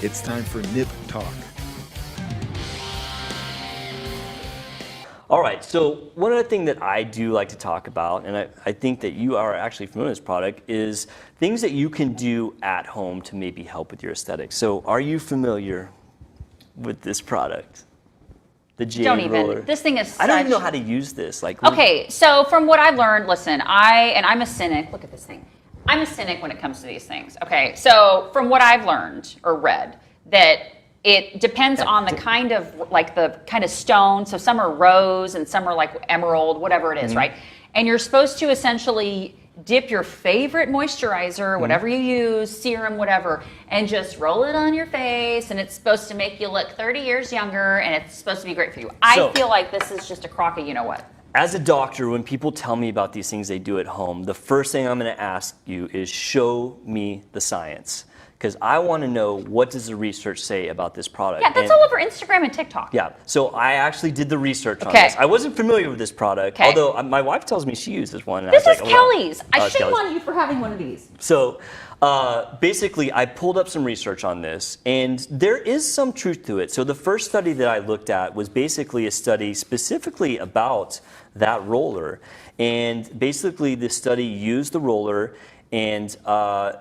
It's time for Nip Talk. All right, so one other thing that I do like to talk about, and I think that you are actually familiar with this product, is things that you can do at home to maybe help with your aesthetics. So are you familiar with this product? The Jade Roller? This thing is such... I don't even know how to use this. Okay, so from what I've learned, listen, I'm a cynic. Look at this thing. I'm a cynic when it comes to these things. Okay, so from what I've learned or read, that it depends on the kind of stone. So some are rose and some are like emerald, whatever it is, right? And you're supposed to essentially dip your favorite moisturizer, whatever you use, serum, whatever, and just roll it on your face, and it's supposed to make you look 30 years younger, and it's supposed to be great for you. I feel like this is just a crock of you know what. As a doctor, when people tell me about these things they do at home, the first thing I'm going to ask you is show me the science. Because I want to know, what does the research say about this product? Yeah, that's all over Instagram and TikTok. Yeah, so I actually did the research on this. I wasn't familiar with this product, although my wife tells me she uses one. And this I is like, Kelly's. I shame on you for having one of these. So basically, I pulled up some research on this, and there is some truth to it. So the first study that I looked at was basically a study specifically about that roller. And basically, this study used the roller and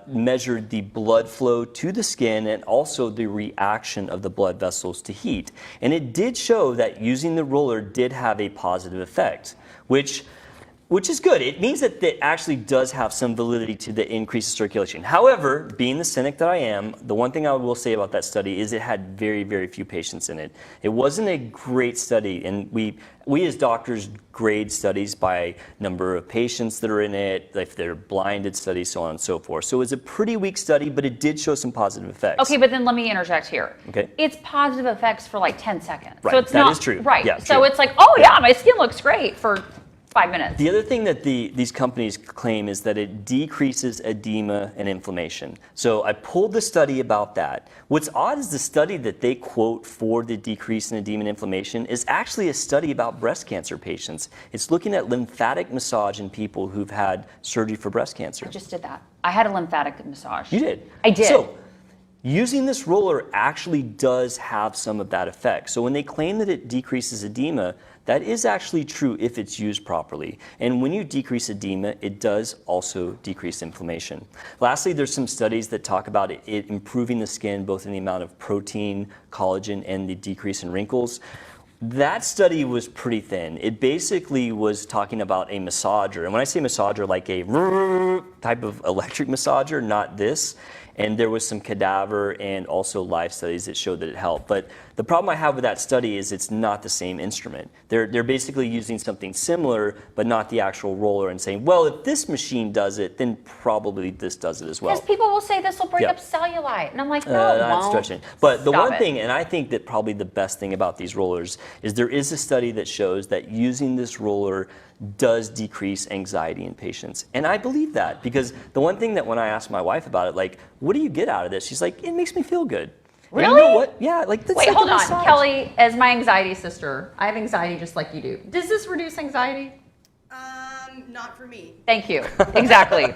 measured the blood flow to the skin and also the reaction of the blood vessels to heat. And it did show that using the roller did have a positive effect, which is good. It means that it actually does have some validity to the increase of circulation. However, being the cynic that I am, the one thing I will say about that study is it had very, very few patients in it. It wasn't a great study, and we as doctors grade studies by number of patients that are in it, if they're blinded studies, so on and so forth. So it was a pretty weak study, but it did show some positive effects. Okay, but then let me interject here. Okay. It's positive effects for like 10 seconds. Right, so it's that not, is true. Right, Yeah, so true. it's like, oh yeah, my skin looks great for 5 minutes. The other thing that these companies claim is that it decreases edema and inflammation. So I pulled the study about that. What's odd is the study that they quote for the decrease in edema and inflammation is actually a study about breast cancer patients. It's looking at lymphatic massage in people who've had surgery for breast cancer. I just did that. I had a lymphatic massage. You did? I did. So using this roller actually does have some of that effect. So when they claim that it decreases edema, that is actually true if it's used properly. And when you decrease edema, it does also decrease inflammation. Lastly, there's some studies that talk about it improving the skin, both in the amount of protein, collagen, and the decrease in wrinkles. That study was pretty thin. It basically was talking about a massager. And when I say massager, like a type of electric massager, not this. And there was some cadaver and also live studies that showed that it helped. But the problem I have with that study is it's not the same instrument. They're basically using something similar, but not the actual roller, and saying, well, if this machine does it, then probably this does it as well. Because people will say this will bring up cellulite. And I'm like, no, it that's won't. stretching. But the one thing, and I think that probably the best thing about these rollers, is there is a study that shows that using this roller does decrease anxiety in patients. And I believe that, because the one thing that when I asked my wife about it, like, what do you get out of this? She's like, it makes me feel good. Really? And you know what? Yeah, like that's Wait, like hold a on. massage. Kelly, as my anxiety sister, I have anxiety just like you do. Does this reduce anxiety? Not for me. Thank you. Exactly.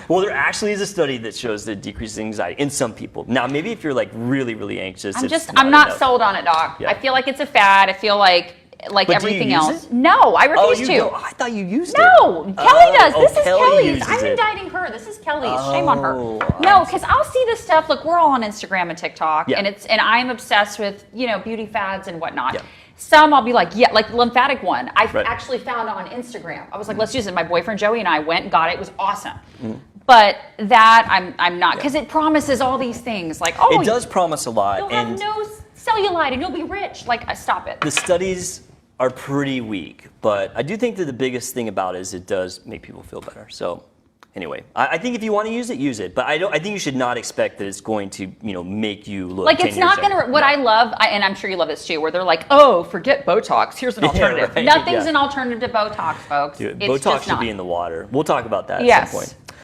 Well, there actually is a study that shows that it decreases anxiety in some people. Now, maybe if you're like really, really anxious, I'm not enough. sold on it, Doc. Yeah. I feel like it's a fad. I feel like But everything do you use else. it? No, I refuse to. I thought you used it. No, Kelly does. This is Kelly Kelly's. uses I'm it. indicting her. This is Kelly's. Shame on her. Oh, No, because I'll see this stuff. Look, we're all on Instagram and TikTok, Yeah. and I'm obsessed with beauty fads and whatnot. Yeah. Some I'll be like, yeah, like lymphatic one. I Right. actually found on Instagram. I was like, let's use it. My boyfriend Joey and I went and got it. It was awesome. But that I'm not, because it promises all these things. Like, oh, It does promise a lot. you'll and have no cellulite and you'll be rich. Like, stop it. the studies are pretty weak, but I do think that the biggest thing about it is it does make people feel better. So anyway, I think if you want to use it. But I think you should not expect that it's going to make you look Like, 10 it's years not younger. gonna. What I love, and I'm sure you love this too, where they're like, "Oh, forget Botox. Here's an alternative." right, Nothing's yeah. an alternative to Botox, folks. Dude, It's Botox just should not. be in the water. We'll talk about that at Yes. some point.